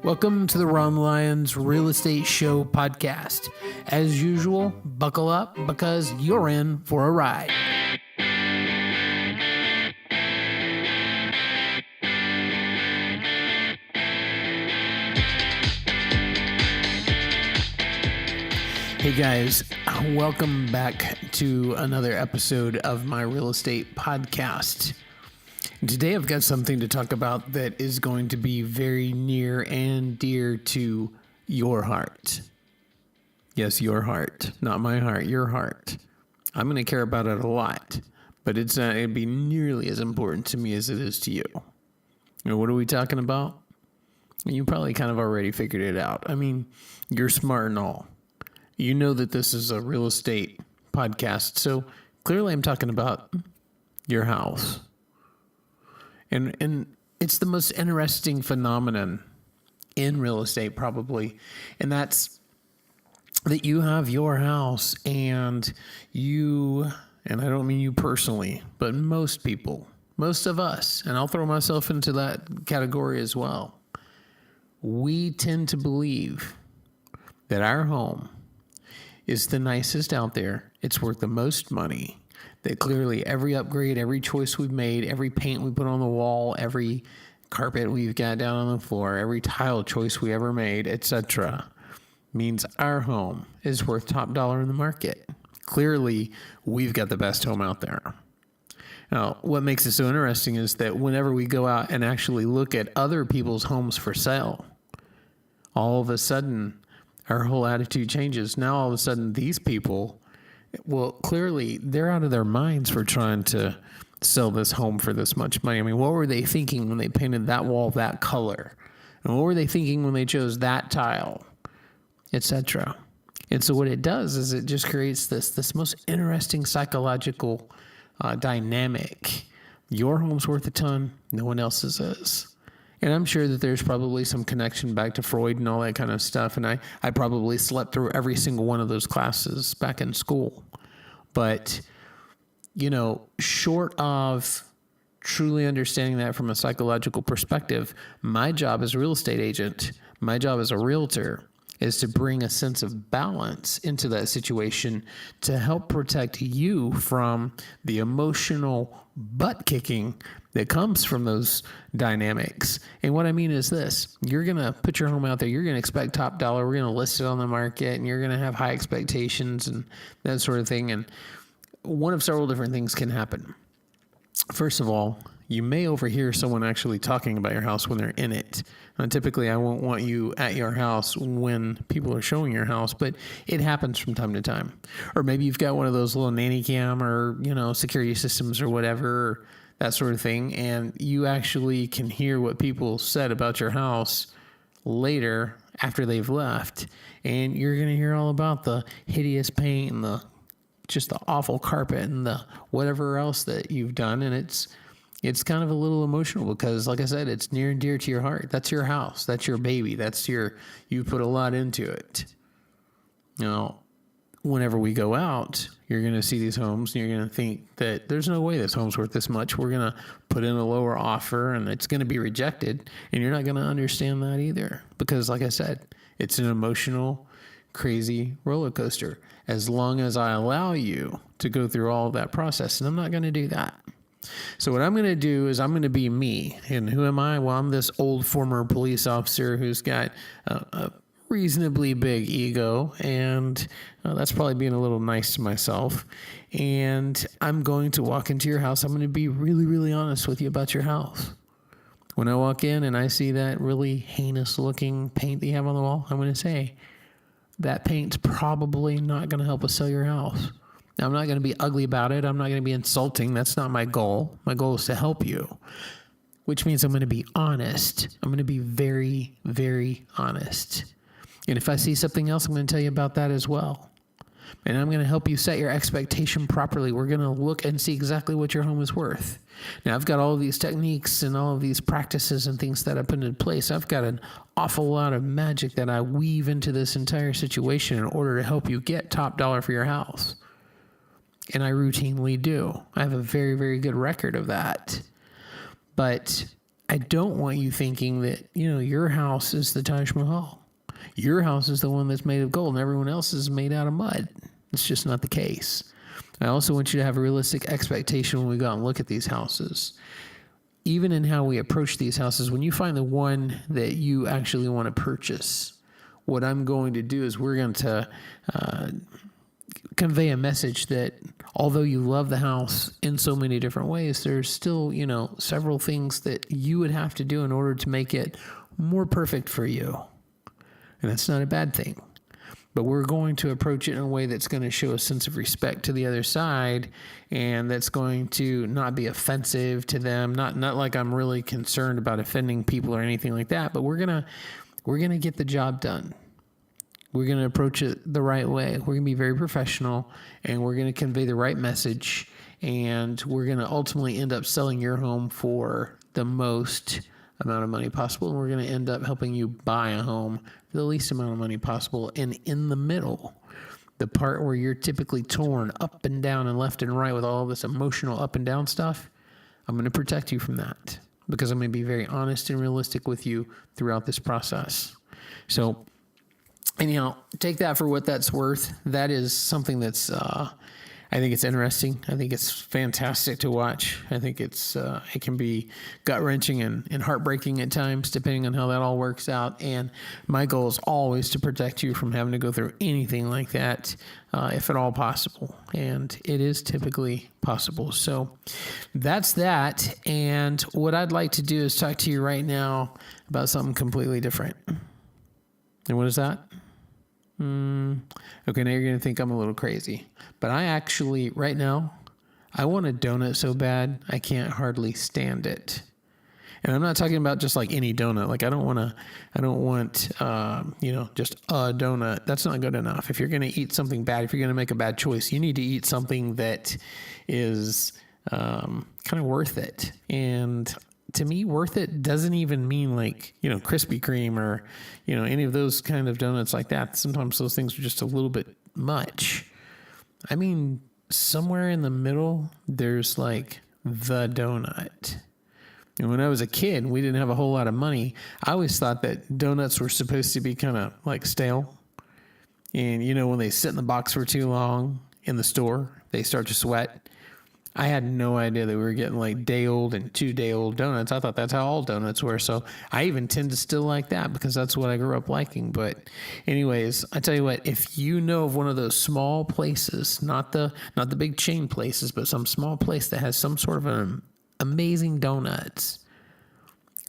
Welcome to the Ron Lyons Real Estate Show podcast. As usual, buckle up because you're in for a ride. Hey guys, welcome back to another episode of my real estate podcast. Today I've got something to talk about that is going to be very near and dear to your heart. Yes, your heart, not my heart, your heart. I'm going to care about it a lot, but it's not going to be nearly as important to me as it is to you. What are we talking about? You probably kind of already figured it out. I mean, you're smart and all. You know that this is a real estate podcast, so clearly I'm talking about your house. And it's the most interesting phenomenon in real estate probably, and that's that you have your house and I don't mean you personally, but most people, most of us, and I'll throw myself into that category as well, we tend to believe that our home is the nicest out there. It's worth the most money. That clearly every upgrade, every choice we've made, every paint we put on the wall, every carpet we've got down on the floor, every tile choice we ever made, etc., means our home is worth top dollar in the market. Clearly, we've got the best home out there. Now, what makes it so interesting is that whenever we go out and actually look at other people's homes for sale, all of a sudden, our whole attitude changes. Now, all of a sudden, these people, well, clearly, they're out of their minds for trying to sell this home for this much money. I mean, what were they thinking when they painted that wall that color? And what were they thinking when they chose that tile, etc.? And so what it does is it just creates this most interesting psychological dynamic. Your home's worth a ton. No one else's is. And I'm sure that there's probably some connection back to Freud and all that kind of stuff. And I probably slept through every single one of those classes back in school. But, short of truly understanding that from a psychological perspective, my job as a real estate agent, my job as a realtor, is to bring a sense of balance into that situation to help protect you from the emotional butt kicking that comes from those dynamics. And what I mean is this: you're going to put your home out there, you're going to expect top dollar, we're going to list it on the market, and you're going to have high expectations and that sort of thing. And one of several different things can happen. First of all, you may overhear someone actually talking about your house when they're in it. Now, typically, I won't want you at your house when people are showing your house, but it happens from time to time. Or maybe you've got one of those little nanny cam or, security systems or whatever, that sort of thing, and you actually can hear what people said about your house later after they've left, and you're going to hear all about the hideous paint and the awful carpet and the whatever else that you've done, and it's kind of a little emotional because, like I said, it's near and dear to your heart. That's your house. That's your baby. You put a lot into it. Whenever we go out, you're going to see these homes and you're going to think that there's no way this home's worth this much. We're going to put in a lower offer and it's going to be rejected. And you're not going to understand that either because, like I said, it's an emotional, crazy roller coaster. As long as I allow you to go through all of that process, and I'm not going to do that. So what I'm going to do is I'm going to be me. And who am I? Well, I'm this old former police officer who's got a reasonably big ego, and that's probably being a little nice to myself. And I'm going to walk into your house. I'm going to be really, really honest with you about your house. When I walk in and I see that really heinous looking paint that you have on the wall, I'm going to say, that paint's probably not going to help us sell your house. Now, I'm not going to be ugly about it. I'm not going to be insulting. That's not my goal. My goal is to help you, which means I'm going to be honest. I'm going to be very, very honest. And if I see something else, I'm going to tell you about that as well. And I'm going to help you set your expectation properly. We're going to look and see exactly what your home is worth. Now, I've got all of these techniques and all of these practices and things that I put into place. I've got an awful lot of magic that I weave into this entire situation in order to help you get top dollar for your house. And I routinely do. I have a very, very good record of that. But I don't want you thinking that, your house is the Taj Mahal. Your house is the one that's made of gold and everyone else is made out of mud. It's just not the case. I also want you to have a realistic expectation when we go out and look at these houses. Even in how we approach these houses, when you find the one that you actually want to purchase, what I'm going to do is we're going to convey a message that although you love the house in so many different ways, there's still, several things that you would have to do in order to make it more perfect for you. And that's not a bad thing. But we're going to approach it in a way that's going to show a sense of respect to the other side, and that's going to not be offensive to them. Not like I'm really concerned about offending people or anything like that, but we're gonna get the job done. We're going to approach it the right way. We're going to be very professional, and we're going to convey the right message, and we're going to ultimately end up selling your home for the most amount of money possible, and we're going to end up helping you buy a home for the least amount of money possible. And in the middle, the part where you're typically torn up and down and left and right with all this emotional up and down stuff, I'm going to protect you from that because I'm going to be very honest and realistic with you throughout this process. So anyhow, take that for what that's worth. That is something that's, I think it's interesting. I think it's fantastic to watch. I think it can be gut-wrenching and heartbreaking at times, depending on how that all works out. And my goal is always to protect you from having to go through anything like that, if at all possible. And it is typically possible. So that's that. And what I'd like to do is talk to you right now about something completely different. And what is that? Okay, now you're going to think I'm a little crazy. But I actually, right now, I want a donut so bad, I can't hardly stand it. And I'm not talking about just like any donut. Like I don't want, just a donut. That's not good enough. If you're going to eat something bad, if you're going to make a bad choice, you need to eat something that is kind of worth it. And to me, worth it doesn't even mean like, Krispy Kreme or, any of those kind of donuts like that. Sometimes those things are just a little bit much. I mean, somewhere in the middle, there's like the donut. And when I was a kid, we didn't have a whole lot of money. I always thought that donuts were supposed to be kind of like stale. And, when they sit in the box for too long in the store, they start to sweat. I had no idea that we were getting like day-old and 2-day-old donuts. I thought that's how all donuts were. So I even tend to still like that because that's what I grew up liking. But anyways, I tell you what, if you know of one of those small places, not the big chain places, but some small place that has some sort of an amazing donuts,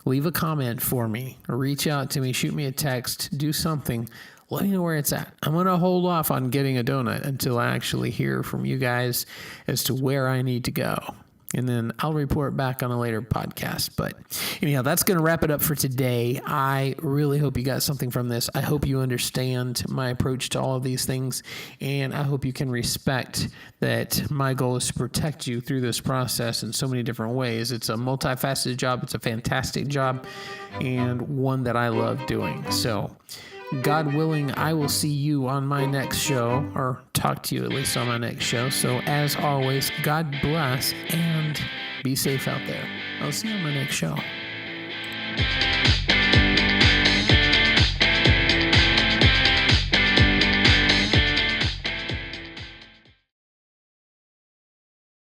leave a comment for me or reach out to me, shoot me a text, do something. Let me know where it's at. I'm going to hold off on getting a donut until I actually hear from you guys as to where I need to go. And then I'll report back on a later podcast. But anyhow, that's going to wrap it up for today. I really hope you got something from this. I hope you understand my approach to all of these things. And I hope you can respect that my goal is to protect you through this process in so many different ways. It's a multifaceted job. It's a fantastic job and one that I love doing. So God willing, I will see you on my next show, or talk to you at least on my next show. So as always, God bless and be safe out there. I'll see you on my next show.